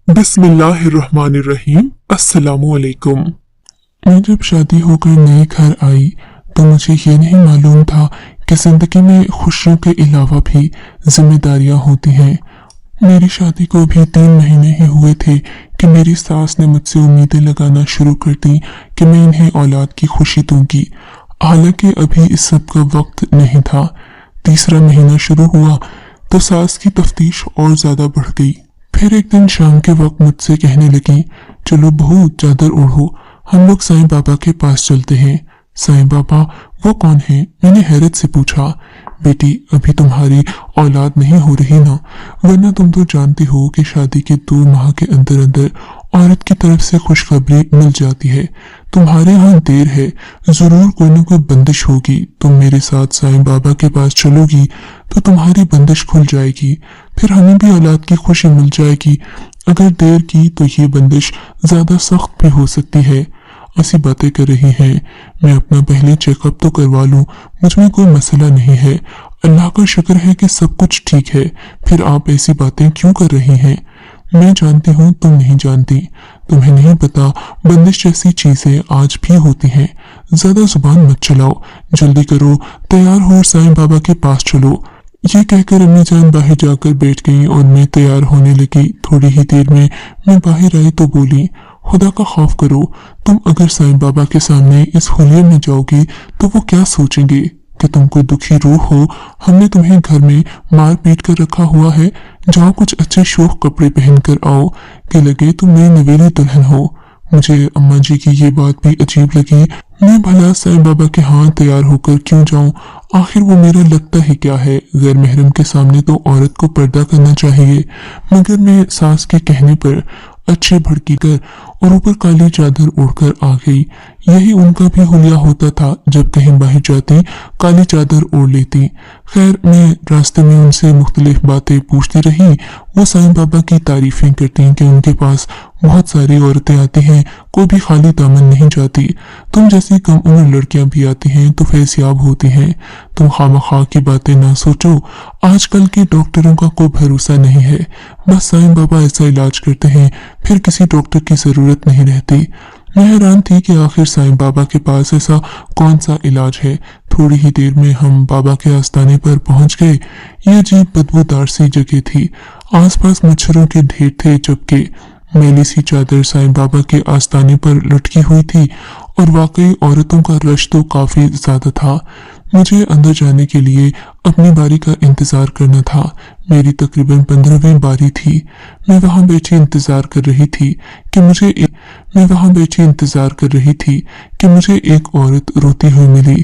बिस्मिल्लाहिर्रहमानिर्रहीम। अस्सलामुअलैकुम। मैं जब शादी होकर नए घर आई तो मुझे ये नहीं मालूम था कि जिंदगी में खुशियों के अलावा भी जिम्मेदारियां होती हैं। मेरी शादी को भी 3 महीने ही हुए थे कि मेरी सास ने मुझसे उम्मीदें लगाना शुरू कर दी कि मैं इन्हें औलाद की खुशी दूंगी। हालांकि अभी इस सब का वक्त नहीं था। तीसरा महीना शुरू हुआ तो सास की तफ्तीश और ज्यादा बढ़ गई। फिर एक दिन शाम के वक्त मुझसे कहने लगी, चलो बहू चादर ओढ़ो, हम लोग साईं बाबा के पास चलते हैं। साईं बाबा वो कौन है? मैंने हैरत से पूछा। बेटी अभी तुम्हारी औलाद नहीं हो रही ना, वरना तुम तो जानती हो कि शादी के 2 माह के अंदर अंदर औरत की तरफ से खुशखबरी मिल जाती है। तुम्हारे यहाँ देर है, जरूर कोई न कोई बंदिश होगी। तुम मेरे साथ साईं बाबा के पास चलोगी तो तुम्हारी बंदिश खुल जाएगी, फिर हमें भी औलाद की खुशी मिल जाएगी। अगर देर की तो ये बंदिश ज्यादा सख्त भी हो सकती है। ऐसी बातें कर रही हैं, मैं अपना पहले चेकअप तो करवा लूं, मुझमें कोई मसला नहीं है। अल्लाह का शुक्र है कि सब कुछ ठीक है, फिर आप ऐसी बातें क्यों कर रही हैं? मैं जानती हूँ तुम नहीं जानती, तुम्हें नहीं पता बंदिश जैसी चीजें आज भी होती हैं। ज्यादा जुबान मत चलाओ, जल्दी करो, तैयार हो, साईं बाबा के पास चलो। ये कहकर अम्मी जान बाहर जाकर बैठ गई और मैं तैयार होने लगी। थोड़ी ही देर में मैं बाहर आई तो बोली, खुदा का खौफ करो, तुम अगर साईं बाबा के सामने इस हुलिये में जाओगी तो वो क्या सोचेंगे कि तुम कोई दुखी रूह हो। हमने तुम्हें घर में मार पीट कर रखा हुआ है, जाओ कुछ अच्छे शोक कपड़े पहन कर आओ कि लगे तुम मेरी नवेली दुल्हन हो। मुझे अम्मा जी की ये बात भी अजीब लगी। मैं भला साईं बाबा के हाथ तैयार होकर क्यों जाऊं? आखिर वो मेरा लगता ही क्या है? गैर महरम के सामने तो औरत को पर्दा करना चाहिए। मगर मैं सास के कहने पर अच्छे भड़की कर और ऊपर काली चादर ओढ़कर आ गई। यही उनका भी हुलिया होता था, जब कहीं बाहर जाती काली चादर ओढ़ लेती। खैर मैं रास्ते में उनसे मुख्तलिफ बातें पूछती रही। वो साईं बाबा की तारीफें करती कि उनके पास बहुत सारी औरतें आती हैं, कोई भी खाली दामन नहीं जाती। तुम जैसी कम उम्र लड़कियां भी आती हैं तो फैसियाब होती हैं। तुम खामखा की बातें ना सोचो, आजकल के डॉक्टरों का कोई भरोसा नहीं है। बस साईं बाबा ऐसा इलाज करते हैं, फिर किसी डॉक्टर की जरूरत नहीं रहती। मैं हैरान थी कि आखिर साईं बाबा के पास ऐसा कौन सा इलाज है। थोड़ी ही देर में हम बाबा के आस्थाने पर पहुंच गए। ये अजीब बदबूदार सी जगह थी, आसपास मच्छरों के ढेर थे, जबकि मैली सी चादर साईं बाबा के आस्थाने पर लटकी हुई थी और वाकई औरतों का रश तो काफी ज्यादा था। मुझे अंदर जाने के लिए अपनी बारी का इंतजार करना था। मेरी तकरीबन 15वीं बारी थी। मैं वहां बैठी इंतजार कर रही थी कि मुझे एक औरत रोती हुई मिली।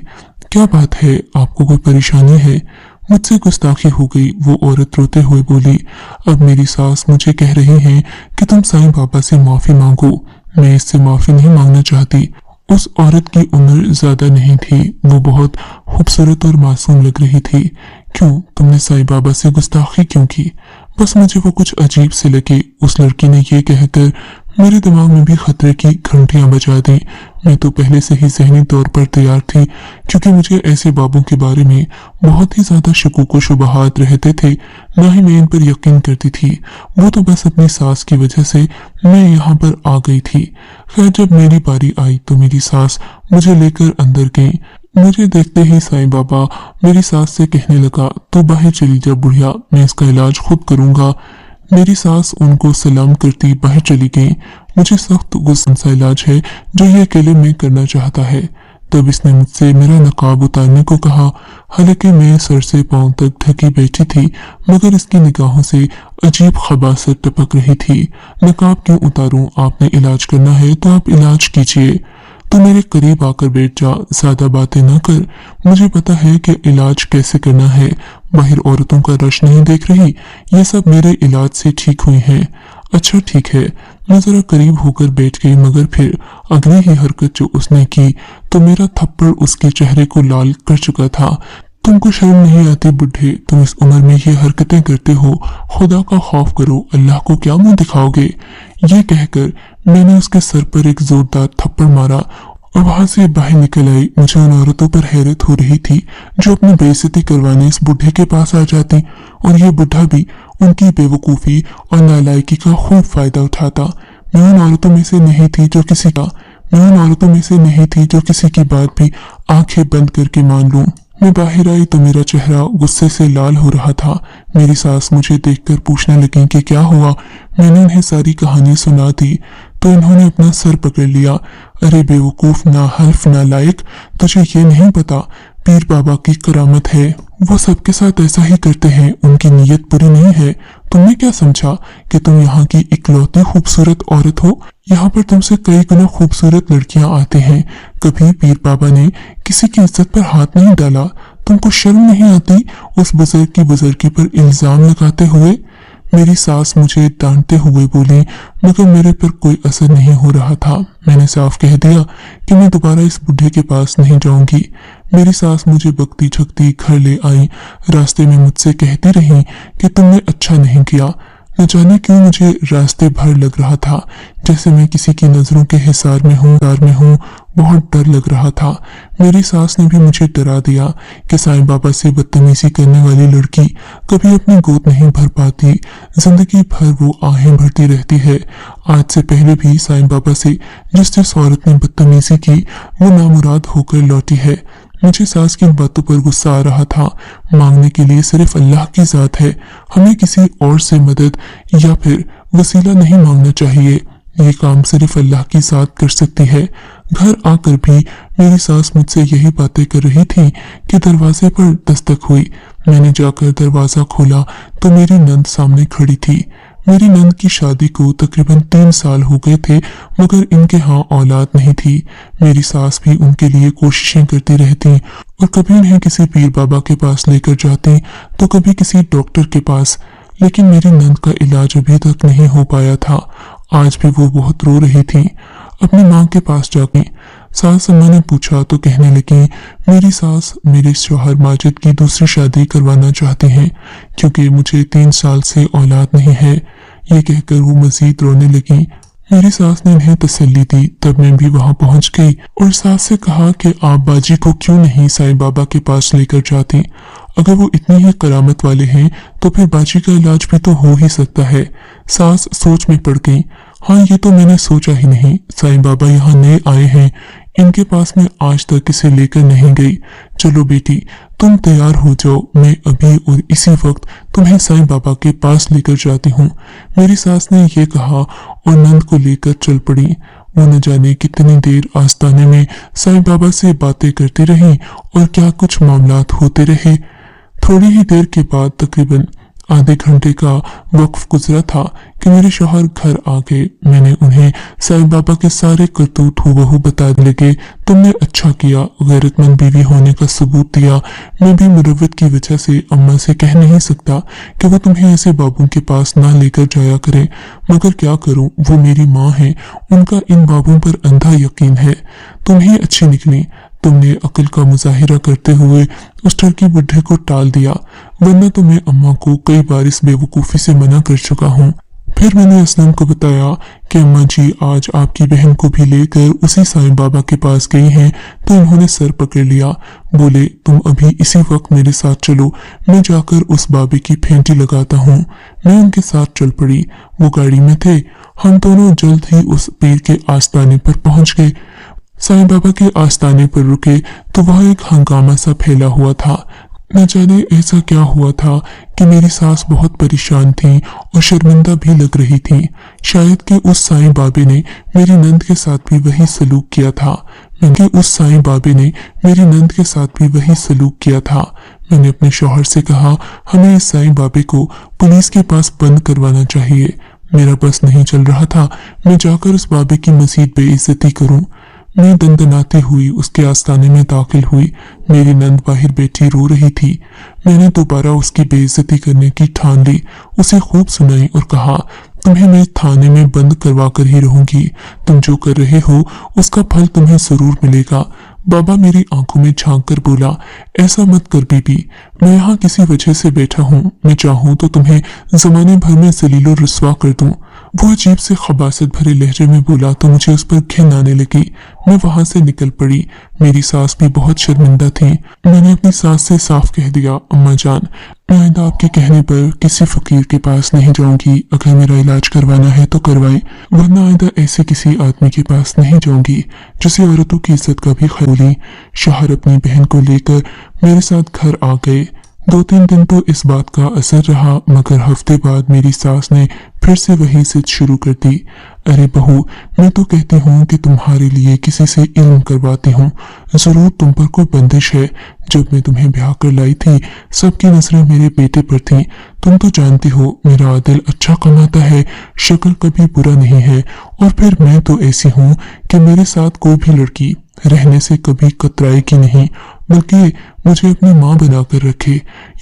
क्या बात है, आपको कोई परेशानी है? मुझसे गुस्ताखी हो गई। वो औरत रोते हुए बोली, अब मेरी सास मुझे कह रही हैं कि तुम साईं बाबा से माफी मांगो। मैं इससे माफी नहीं मांगना चाहती। उस औरत की उम्र ज्यादा नहीं थी, वो बहुत खूबसूरत और मासूम लग रही थी। क्यों, तुमने साईं बाबा से गुस्ताखी क्यों की? बस मुझे वो कुछ अजीब से लगे। उस लड़की ने ये कहकर मेरे दिमाग में भी खतरे की घंटियां बजा दी। मैं तो पहले से ही ज़हनी तौर पर तैयार थी, क्योंकि मुझे ऐसे बाबों के बारे में बहुत ही ज्यादा शकूक व शुबहात रहते थे। ना ही मैं इन पर यकीन करती थी। वो तो बस अपनी सास की वजह से मैं यहाँ पर आ गई थी। खैर जब मेरी बारी आई तो मेरी सास मुझे लेकर अंदर गई। मुझे देखते ही साईं बाबा मेरी सास से कहने लगा, तो बाहर चली जा बुढ़िया, मैं इसका इलाज खुद करूंगा। मेरी सास उनको सलाम करती बाहर चली गई। मुझे सख्त गुस्सा सा इलाज है जो ये अकेले में करना चाहता है। तब इसने मुझसे मेरा नकाब उतारने को कहा। हालांकि मैं सर से पांव तक ढकी बैठी थी, मगर इसकी निगाहों से अजीब खबासत टपक रही थी। नकाब क्यों उतारूं? आपने इलाज करना है तो आप इलाज कीजिए। तो मेरे करीब आकर बैठ जा, ज्यादा बातें ना कर। मुझे पता है कि इलाज कैसे करना है। बाहर औरतों का रश नहीं देख रही, ये सब मेरे इलाज से ठीक हुई हैं। अच्छा ठीक है। मैं जरा करीब होकर बैठ गई, मगर फिर अगली ही हरकत जो उसने की तो मेरा थप्पड़ उसके चेहरे को लाल कर चुका था। तुमको शर्म नहीं आती बुढ़े? तुम इस उम्र में ये हरकतें करते हो? खुदा का खौफ करो, अल्लाह को क्या मुंह दिखाओगे? ये कहकर मैंने उसके सर पर एक जोरदार थप्पड़ मारा और वहां से बाहर निकल आई। मुझे उन औरतों पर हैरत हो रही थी जो अपनी बेइज्जती करवाने इस बुढ़े के पास आ जाती, और ये बुढ़ा भी उनकी बेवकूफ़ी और नालायकी का खूब फायदा उठाता। मैं उन औरतों में से नहीं थी जो किसी की बात भी आंखें बंद करके मान लूं। मैं बाहर आई तो मेरा चेहरा गुस्से से लाल हो रहा था। मेरी सास मुझे देखकर पूछने लगी कि क्या हुआ। मैंने उन्हें सारी कहानी सुना दी तो इन्होंने अपना सर पकड़ लिया। अरे बेवकूफ, नाहल्फ, नालायक, तुझे ये नहीं पता पीर बाबा की करामत है। वो सबके साथ ऐसा ही करते हैं, उनकी नीयत बुरी नहीं है। तुमने क्या समझा कि तुम यहाँ की इकलौती खूबसूरत औरत हो? यहाँ पर तुमसे कई गुना खूबसूरत लड़कियां आते हैं। कभी पीर बाबा ने किसी की इज्जत पर हाथ नहीं डाला। तुमको शर्म नहीं आती उस बुजुर्ग की बुजुर्गी पर इल्जाम लगाते हुए? मेरी सास मुझे डांटते हुए बोली, मगर मेरे पर कोई असर नहीं हो रहा था। मैंने साफ कह दिया कि मैं दोबारा इस बुढ़े के पास नहीं जाऊंगी। मेरी सास मुझे बकती झकती घर ले आई। रास्ते में मुझसे कहती रही कि तुमने अच्छा नहीं किया। न जाने क्यों मुझे रास्ते भर लग रहा था जैसे मैं किसी की नजरों के हिसार में हूँ। बहुत डर लग रहा था। मेरी सास ने भी मुझे डरा दिया कि साईं बाबा से बदतमीजी करने वाली लड़की कभी अपनी गोद नहीं भर पाती, जिंदगी भर वो आहें भरती रहती है। आज से पहले भी साईं बाबा से जिस औरत ने बदतमीजी की वो नामुराद होकर लौटी है। मुझे सास की बातों पर गुस्सा आ रहा था। मांगने के लिए सिर्फ अल्लाह की जात है, हमें किसी और से मदद या फिर वसीला नहीं मांगना चाहिए। ये काम सिर्फ अल्लाह की जात कर सकती है। घर आकर भी मेरी सास मुझसे यही बातें कर रही थी कि दरवाजे पर दस्तक हुई। मैंने जाकर दरवाजा खोला तो मेरी नंद सामने खड़ी थी। मेरी नंद की शादी को तकरीबन 3 साल हो गए थे, मगर इनके यहाँ औलाद नहीं थी। मेरी सास भी उनके लिए कोशिशें करती रहती और कभी उन्हें किसी पीर बाबा के पास लेकर जाती तो कभी किसी डॉक्टर के पास, लेकिन मेरी नंद का इलाज अभी तक नहीं हो पाया था। आज भी वो बहुत रो रही थी। अपनी माँ के पास जाकर सास अम्मा ने पूछा तो कहने लगी, मेरी सास मेरे शौहर माजिद की दूसरी शादी करवाना चाहते हैं क्योंकि मुझे 3 साल से औलाद नहीं है। ये कहकर वो मजीद रोने लगी। मेरी सास ने उन्हें तसल्ली दी। तब मैं भी वहां पहुंच गई और सास से कहा कि आप बाजी को क्यों नहीं साईं बाबा के पास लेकर जाती। अगर वो इतनी ही करामत वाले हैं तो फिर बाजी का इलाज भी तो हो ही सकता है। सास सोच में पड़ गई। हाँ, ये तो मैंने सोचा ही नहीं। साईं बाबा यहाँ नए आए हैं, इनके पास मैं आज तक इसे लेकर नहीं गई। चलो बेटी, तुम तैयार हो जाओ, मैं अभी और इसी वक्त तुम्हें साईं बाबा के पास लेकर जाती हूँ। मेरी सास ने ये कहा और नंद को लेकर चल पड़ी। वो न जाने कितनी देर आस्ताने में साईं बाबा से बातें करती रही और क्या कुछ मामलात होते रहे। थोड़ी ही देर के बाद तकरीबन आधे घंटे का वक्फ गुजरा था कि मेरे शौहर घर आ गए। मैंने उन्हें साईं बाबा के सारे करतूत हूबहू बताने लगे। तुमने अच्छा किया, गैरतमंद बीवी होने का सबूत दिया। मैं भी मुरव्वत की वजह से अम्मा से कह नहीं सकता कि वो तुम्हें ऐसे बाबों के पास ना लेकर जाया करें, मगर क्या करूं, वो मेरी माँ है, उनका इन बाबों पर अंधा यकीन है। तुम ही अच्छी निकली, तुमने अक्ल का मुजाहिरा करते हुए उस टर्की बुढ़े को टाल दिया, वरना तो मैं अम्मा को कई बार इस बेवकूफ़ी से मना कर चुका हूँ। फिर मैंने असलम को बताया कि अम्मा जी आज आपकी बहन को भी लेकर उसी साईं बाबा के पास गई हैं, तो उन्होंने सर पकड़ लिया। बोले, तुम अभी इसी वक्त मेरे साथ चलो, मैं जाकर उस बाबे की फेंटी लगाता हूँ। मैं उनके साथ चल पड़ी। वो गाड़ी में थे। हम दोनों जल्द ही उस पीर के आस्ताने पर पहुंच गए। साईं बाबा के आस्ताने पर रुके तो वहां एक हंगामा सा फैला हुआ था। न जाने ऐसा क्या हुआ था कि मेरी सास बहुत परेशान थी और शर्मिंदा भी लग रही थी। शायद कि उस साईं बाबे ने मेरी नंद के साथ भी वही सलूक किया था। मैंने अपने शौहर से कहा, हमें इस साईं बाबे को पुलिस के पास बंद करवाना चाहिए। मेरा बस नहीं चल रहा था मैं जाकर उस बाबे की मजीद बेइज्जती करूं। मैं दंदनाती हुई उसके आस्ताने में दाखिल हुई। मेरी नंद बाहर बैठी रो रही थी। मैंने दोबारा उसकी बेइज्जती करने की ठान ली। उसे खूब सुनाई और कहा, तुम्हें मैं थाने में बंद करवा कर ही रहूंगी। तुम जो कर रहे हो उसका फल तुम्हें जरूर मिलेगा। बाबा मेरी आंखों में झांक कर बोला, ऐसा मत कर बीबी, मैं यहाँ किसी वजह से बैठा हूँ। मैं चाहूँ तो तुम्हें जमाने भर में जलीलो रुस्वा कर दूं। वो अजीब से खबासत भरे लहजे में बोला तो मुझे उस पर घिन आने लगी। मैं वहां से निकल पड़ी। मेरी सास भी बहुत शर्मिंदा थी। मैंने अपनी सास से साफ कह दिया, अम्मा जान, मैं आइंदा आपके कहने पर किसी फकीर के पास नहीं जाऊंगी। अगर मेरा इलाज करवाना है तो करवाएं, वरना आइंदा ऐसे किसी आदमी के पास नहीं जाऊंगी जिसे औरतों की इज्जत का भी ख्याल। शौहर अपनी बहन को लेकर मेरे साथ घर आ गए। 2-3 दिन तो इस बात का असर रहा, मगर हफ्ते बाद मेरी सास ने फिर से वही जिद शुरू कर दी। अरे बहू, मैं तो कहती हूँ कि तुम्हारे लिए किसी से इल्म करवाती हूँ। जरूर तुम पर कोई बंदिश है। जब मैं तुम्हें ब्याह कर लाई थी, सबकी नजरें मेरे बेटे पर थीं। तुम तो जानती हो मेरा आदिल अच्छा कमाता है, शक्ल कभी बुरा नहीं है, और फिर मैं तो ऐसी हूँ कि मेरे साथ कोई भी लड़की रहने से कभी कतराएगी नहीं, बल्कि मुझे अपनी माँ बनाकर रखे।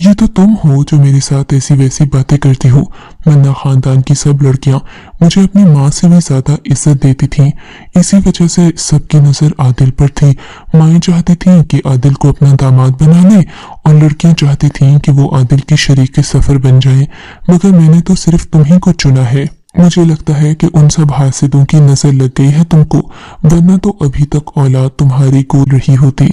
ये तो तुम हो जो मेरे साथ ऐसी वैसी बातें करती हो, वरना खानदान की सब लड़कियां मुझे अपनी माँ से भी ज्यादा इज्जत देती थीं। इसी वजह से सबकी नजर आदिल पर थी। माएँ चाहती थीं कि आदिल को अपना दामाद बना ले, और लड़कियां चाहती थीं कि वो आदिल की शरीक सफर बन जाए, मगर मैंने तो सिर्फ तुम्ही को चुना है। मुझे लगता है कि उन सब हासिदों की नजर लग गई है तुमको, वरना तो अभी तक औलाद तुम्हारी गोल रही होती।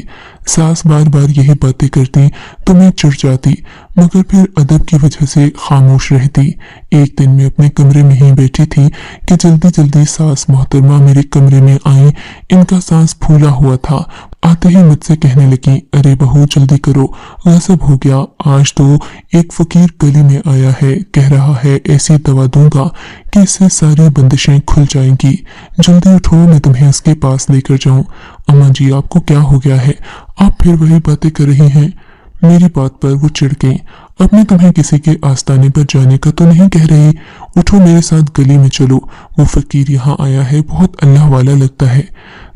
सास बार बार यही बातें करती तो मैं चिढ़ जाती, मगर फिर अदब की वजह से खामोश रहती। एक दिन मैं अपने कमरे में ही बैठी थी कि जल्दी जल्दी सास मोहतरमा मेरे कमरे में आई। इनका सांस फूला हुआ था। आते ही मुझसे कहने लगी, अरे बहू जल्दी करो, गजब हो गया। आज तो एक फकीर गली में आया है, कह रहा है ऐसी दवा दूंगा कि इससे सारी बंदिशें खुल जाएंगी। जल्दी उठो, मैं तुम्हें उसके पास लेकर जाऊं। अम्मा जी, आपको क्या हो गया है? आप फिर वही बातें कर रही हैं। मेरी बात पर वो चिढ़ गई। अब मैं तुम्हें किसी के आस्ताने पर जाने का तो नहीं कह रही। उठो, मेरे साथ गली में चलो। वो फकीर यहाँ आया है, बहुत अल्लाह वाला लगता है।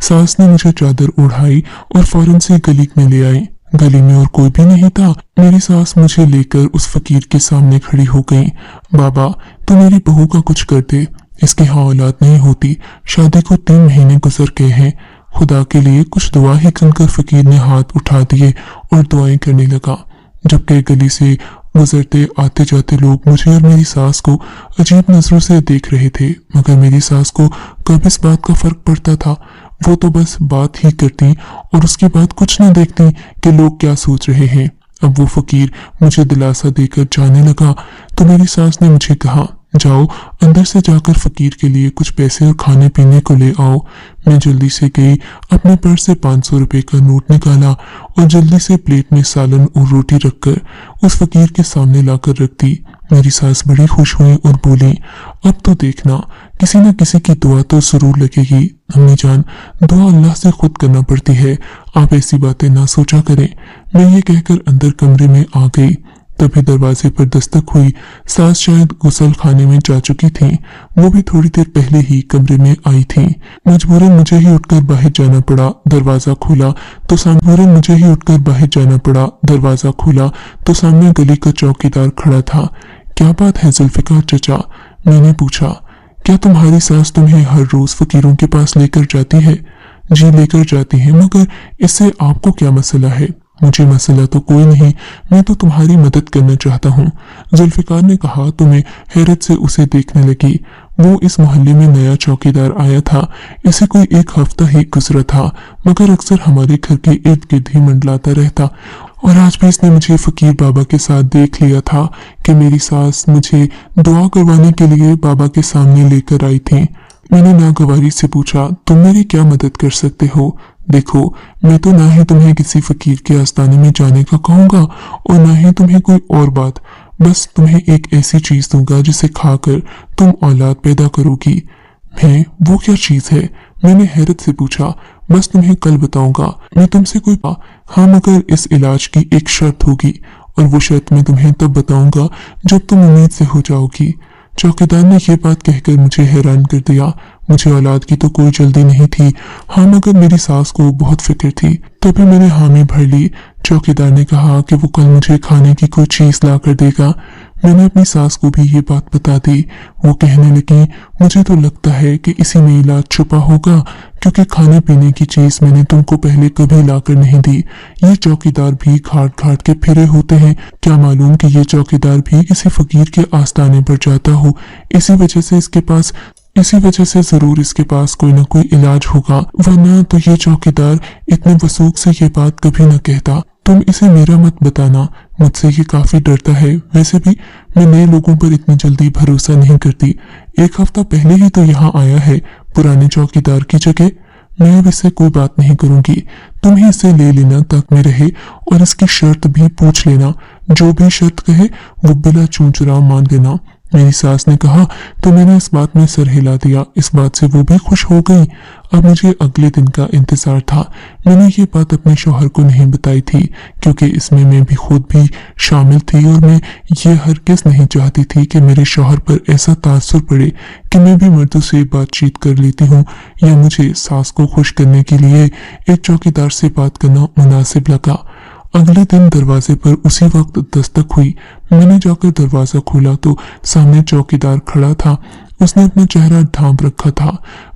सास ने मुझे चादर ओढ़ाई और फौरन से गली में ले आई। गली में और कोई भी नहीं था। मेरी सास मुझे लेकर उस फकीर के सामने खड़ी हो गई। बाबा, तू मेरी बहू का कुछ कर दे, इसके यहाँ औलाद नहीं होती। शादी को 3 महीने गुजर गए हैं। खुदा के लिए कुछ दुआ ही करकर फकीर ने हाथ उठा दिए और दुआएं करने लगा। जबकि गली से गुजरते आते जाते लोग मुझे और मेरी सास को अजीब नजरों से देख रहे थे, मगर मेरी सास को कब इस बात का फर्क पड़ता था। वो तो बस बात ही करती और उसके बाद कुछ न देखती कि लोग क्या सोच रहे हैं। अब वो फकीर मुझे दिलासा देकर जाने लगा तो मेरी सास ने मुझे कहा, जाओ अंदर से जाकर फकीर के लिए कुछ पैसे और खाने पीने को ले आओ। मैं जल्दी से गई, अपने पर्स से 500 रुपए का नोट निकाला और जल्दी से प्लेट में सालन और रोटी रखकर उस फकीर के सामने लाकर रख दी। मेरी सास बड़ी खुश हुई और बोली, अब तो देखना किसी न किसी की दुआ तो जरूर लगेगी। अम्मी जान, दुआ अल्लाह से खुद करना पड़ती है, आप ऐसी बातें ना सोचा करें। मैं ये कहकर अंदर कमरे में आ गई। तभी दरवाजे पर दस्तक हुई। सास शायद गुसल खाने में जा चुकी थी। वो भी थोड़ी देर पहले ही कमरे में आई थी। मजबूरन मुझे ही उठकर बाहर जाना पड़ा। दरवाजा खोला तो सामने गली का चौकीदार खड़ा था। क्या बात है जुल्फिकार चचा? मैंने पूछा। क्या तुम्हारी सास तुम्हें हर रोज फकीरों के पास लेकर जाती है? जी लेकर जाती है, मगर इससे आपको क्या मसला है? मुझे मसला तो कोई नहीं, मैं तो तुम्हारी मदद करना चाहता हूँ। जुल्फिकार ने कहा तो मैं हैरत से उसे देखने लगी। वो इस मोहल्ले में नया चौकीदार आया था। इसे कोई 1 हफ्ता ही गुजरा था, मगर अक्सर हमारे घर के इर्द गिर्द ही मंडलाता रहता, और आज भी इसने मुझे फकीर बाबा के साथ देख लिया था कि मेरी सास मुझे दुआ करवाने के लिए बाबा के सामने लेकर आई थी। मैंने नागवारी से पूछा, तुम मेरी क्या मदद कर सकते हो? देखो, मैं तो ना ही तुम्हें किसी फकीर के आस्ताने में जाने का कहूंगा और ना ही तुम्हें कोई और बात, बस तुम्हें एक ऐसी चीज दूंगा जिसे खाकर तुम औलाद पैदा करोगी। मैं? वो क्या चीज है? मैंने हैरत से पूछा। बस तुम्हें कल बताऊंगा। मैं तुमसे कोई हाँ, मगर इस इलाज की एक शर्त होगी, और वो शर्त मैं तुम्हें तब बताऊंगा जब तुम उम्मीद से हो जाओगी। चौकीदार ने यह बात कहकर मुझे हैरान कर दिया। मुझे औलाद की तो कोई जल्दी नहीं थी, हाँ मगर मेरी सास को बहुत फिक्र थी। तभी मैंने हामी भर ली। चौकीदार ने कहा कि वो कल मुझे खाने की कोई चीज ला कर देगा। मैंने अपनी सास को भी ये बात बता दी। वो कहने लगी, मुझे तो लगता है कि इसी में इलाज छुपा होगा, क्योंकि खाने पीने की चीज मैंने तुमको पहले कभी लाकर नहीं दी। ये चौकीदार भी घाट घाट के फिरे होते हैं, क्या मालूम कि ये चौकीदार भी किसी फकीर के आस्थाने पर जाता हो। इसी वजह से जरूर इसके पास कोई ना कोई इलाज होगा, वरना तो ये चौकीदार इतने वसूख से ये बात कभी न कहता। तुम इसे मेरा मत बताना, मुझसे ये काफी डरता है। वैसे भी मैं नए लोगों पर इतनी जल्दी भरोसा नहीं करती। 1 हफ्ता पहले ही तो यहाँ आया है पुराने चौकीदार की जगह। मैं अब इससे कोई बात नहीं करूंगी, तुम ही इसे ले लेना तक में रहे, और इसकी शर्त भी पूछ लेना। जो भी शर्त कहे वो बिला चूं-चुरां मान लेना। मेरी सास ने कहा तो मैंने इस बात में सर हिला दिया। इस बात से वो भी खुश हो गई। अब मुझे अगले दिन का इंतजार था। मैंने ये बात अपने शौहर को नहीं बताई थी, क्योंकि इसमें मैं भी खुद भी शामिल थी, और मैं ये हरगिज़ नहीं चाहती थी कि मेरे शौहर पर ऐसा तासुर पड़े कि मैं भी मर्दों से बातचीत कर लेती हूँ, या मुझे सास को खुश करने के लिए एक चौकीदार से बात करना मुनासिब लगा। अगले दिन दरवाजे पर उसी वक्त दस्तक हुई। मैंने जाकर दरवाजा खोला तो सामने चौकीदार खड़ा था। उसने अपना चेहरा ढांप रखा था।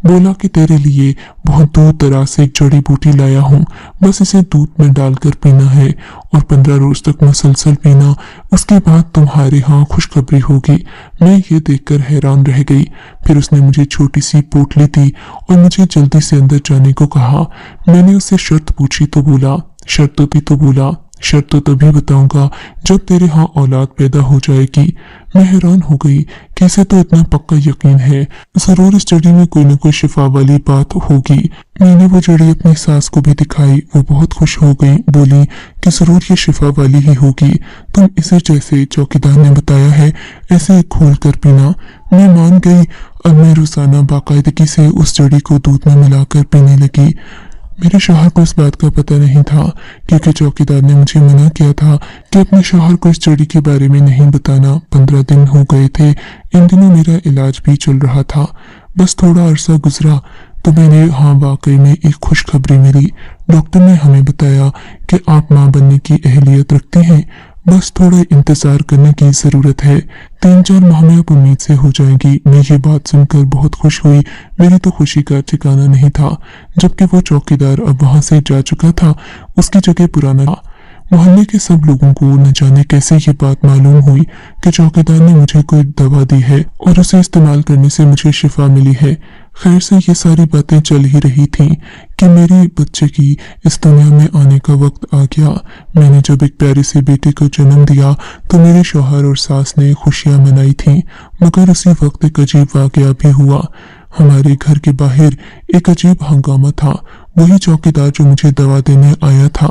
बोला कि तेरे लिए बहुत दूर दराज से एक जड़ी बूटी लाया हूँ, बस इसे दूध में डालकर पीना है, और 15 रोज तक मुसलसल पीना। उसके बाद तुम्हारे यहाँ खुशखबरी होगी। मैं ये देखकर हैरान रह गई। फिर उसने मुझे छोटी सी पोटली दी और मुझे जल्दी से अंदर जाने को कहा। मैंने उससे शर्त पूछी तो बोला, शर्त तो तभी बताऊंगा जब तेरे यहाँ औलाद पैदा हो जाएगी। मैं हैरान हो गई कि इसे तो इतना पक्का यकीन है, जरूर इस जड़ी में कोई न कोई शिफा वाली बात होगी। मैंने वो जड़ी अपनी सास को भी दिखाई। वो बहुत खुश हो गई, बोली कि जरूर ये शिफा वाली ही होगी। तुम इसे जैसे चौकीदार ने बताया है ऐसे खोल कर पीना। मैं मान गई। अब मैं रोजाना बाकायदगी से उस जड़ी को दूध में मिलाकर पीने लगी। मेरे शौहर को इस बात का पता नहीं था, क्योंकि चौकीदार ने मुझे मना किया था कि अपने शौहर को इस जड़ी के बारे में नहीं बताना। 15 दिन हो गए थे। इन दिनों मेरा इलाज भी चल रहा था। बस थोड़ा अरसा गुजरा तो मैंने वाकई में एक खुशखबरी मिली। डॉक्टर ने हमें बताया कि आप माँ बनने की अहलियत रखते हैं, बस थोड़ा इंतजार करने की जरूरत है। 3-4 माह में अब उम्मीद से हो जाएगी। मैं ये बात सुनकर बहुत खुश हुई। मेरी तो खुशी का ठिकाना नहीं था। जबकि वो चौकीदार अब वहां से जा चुका था, उसकी जगह पुराना था। मोहल्ले के सब लोगों को न जाने कैसे ये बात मालूम हुई कि चौकीदार ने मुझे कोई दवा दी है और उसे इस्तेमाल करने से मुझे शिफा मिली है। खैर से ये सारी बातें चल ही रही थीं कि मेरे बच्चे की इस दुनिया में आने का वक्त आ गया। मैंने जब एक प्यारे से बेटे को जन्म दिया तो मेरे शौहर और सास ने खुशियां मनाई थीं, मगर उसी वक्त एक अजीब वाकया भी हुआ। हमारे घर के बाहर एक अजीब हंगामा था। वही चौकीदार जो मुझे दवा देने आया था,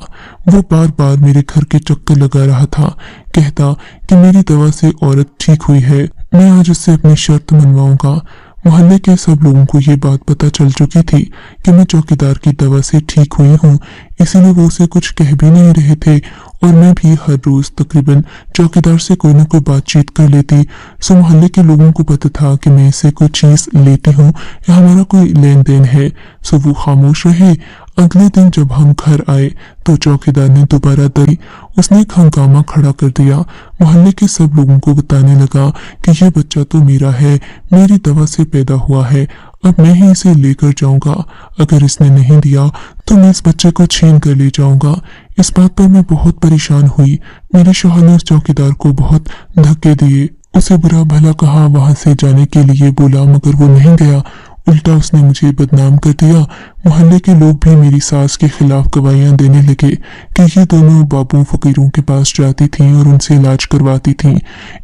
वो बार बार मेरे घर के चक्कर लगा रहा था, कहता कि मेरी दवा से औरत ठीक हुई है, मैं आज उससे अपनी शर्त मनवाऊंगा। मोहल्ले के सब लोगों को ये बात पता चल चुकी थी कि मैं चौकीदार की दवा से ठीक हुई हूँ, इसीलिए वो उसे कुछ कह भी नहीं रहे थे, और मैं भी हर रोज तकरीबन चौकीदार से कोई न कोई बातचीत कर लेती। सो मोहल्ले के लोगों को पता था कि मैं इससे कोई चीज लेती हूँ या हमारा कोई लेन देन है, सो वो खामोश रहे। अगले दिन जब हम घर आए तो चौकीदार ने दोबारा दरी। उसने एक हंगामा खड़ा कर दिया। मोहल्ले के सब लोगों को बताने लगा कि यह बच्चा तो मेरा है, मेरी दवा से पैदा हुआ है, अब मैं ही इसे लेकर जाऊंगा। अगर इसने नहीं दिया तो मैं इस बच्चे को छीन कर ले जाऊंगा। इस बात पर मैं बहुत परेशान हुई। मेरे शौहर ने उस चौकीदार को बहुत धक्के दिए, उसे बुरा भला कहा, वहां से जाने के लिए बोला, मगर वो नहीं गया। उल्टा उसने मुझे बदनाम कर दिया। मोहल्ले के लोग भी मेरी सास के खिलाफ गवाहियां देने लगे कि ये दोनों बाबू फकीरों के पास जाती थीं और उनसे इलाज करवाती थीं।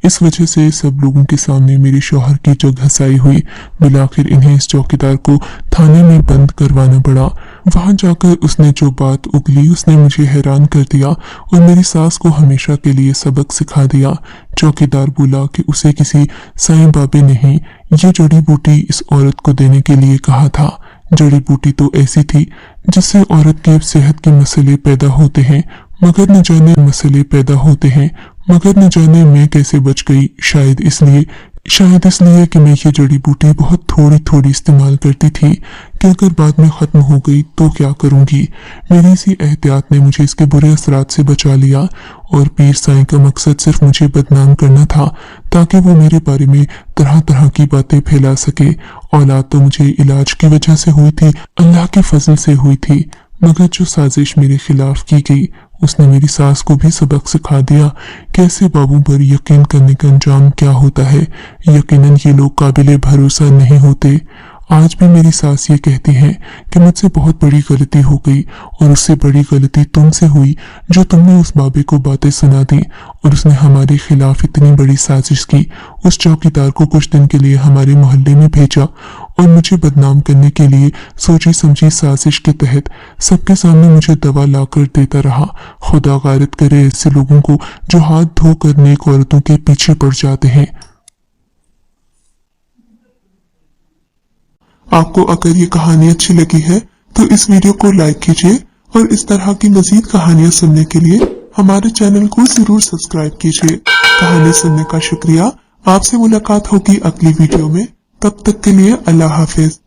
इस वजह से सब लोगों के सामने मेरे शौहर की जग हसाई हुई। बिलाखिर इन्हें इस चौकीदार को थाने में बंद करवाना पड़ा। वहां जाकर उसने जो बात उगली उसने मुझे हैरान कर दिया और मेरी सास को हमेशा के लिए सबक सिखा दिया। चौकीदार बोला कि उसे किसी साईं बाबे ने ही ये जड़ी बूटी इस औरत को देने के लिए कहा था। जड़ी बूटी तो ऐसी थी जिससे औरत के सेहत के मसले पैदा होते हैं, मगर न जाने मैं कैसे बच गई। शायद शायद इसलिए कि मैं ये जड़ी बूटी बहुत थोड़ी थोड़ी इस्तेमाल करती थी कि अगर बाद में ख़त्म हो गई तो क्या करूंगी। मेरी इसी एहतियात ने मुझे इसके बुरे असरात से बचा लिया और पीर साईं का मकसद सिर्फ मुझे बदनाम करना था ताकि वो मेरे बारे में तरह तरह की बातें फैला सके। औलाद तो मुझे इलाज की वजह से हुई थी, अल्लाह के फजल से हुई थी, मगर जो साजिश मेरे खिलाफ की गई उसने मेरी सास को भी सबक सिखा दिया कि ऐसे बाबू पर यकीन करने का अंजाम क्या होता है। यकीनन ये लोग काबिले भरोसा नहीं होते। आज भी मेरी सास ये कहती हैं कि मुझसे बहुत बड़ी गलती हो गई और उससे बड़ी गलती तुमसे हुई जो तुमने उस बाबे को बातें सुना दी और उसने हमारे खिलाफ इतनी बड़ी साजिश की। उस चौकीदार को कुछ दिन के लिए हमारे मोहल्ले में भेजा और मुझे बदनाम करने के लिए सोची समझी साजिश के तहत सबके सामने मुझे दवा लाकर देता रहा। खुदा गारत करे ऐसे लोगों को जो हाथ धोकर नेक औरतों के पीछे पड़ जाते हैं। आपको अगर ये कहानी अच्छी लगी है तो इस वीडियो को लाइक कीजिए और इस तरह की मजीद कहानियां सुनने के लिए हमारे चैनल को जरूर सब्सक्राइब कीजिए। कहानी सुनने का शुक्रिया। आपसे मुलाकात होगी अगली वीडियो में। तब तक के लिए अल्लाह हाफिज।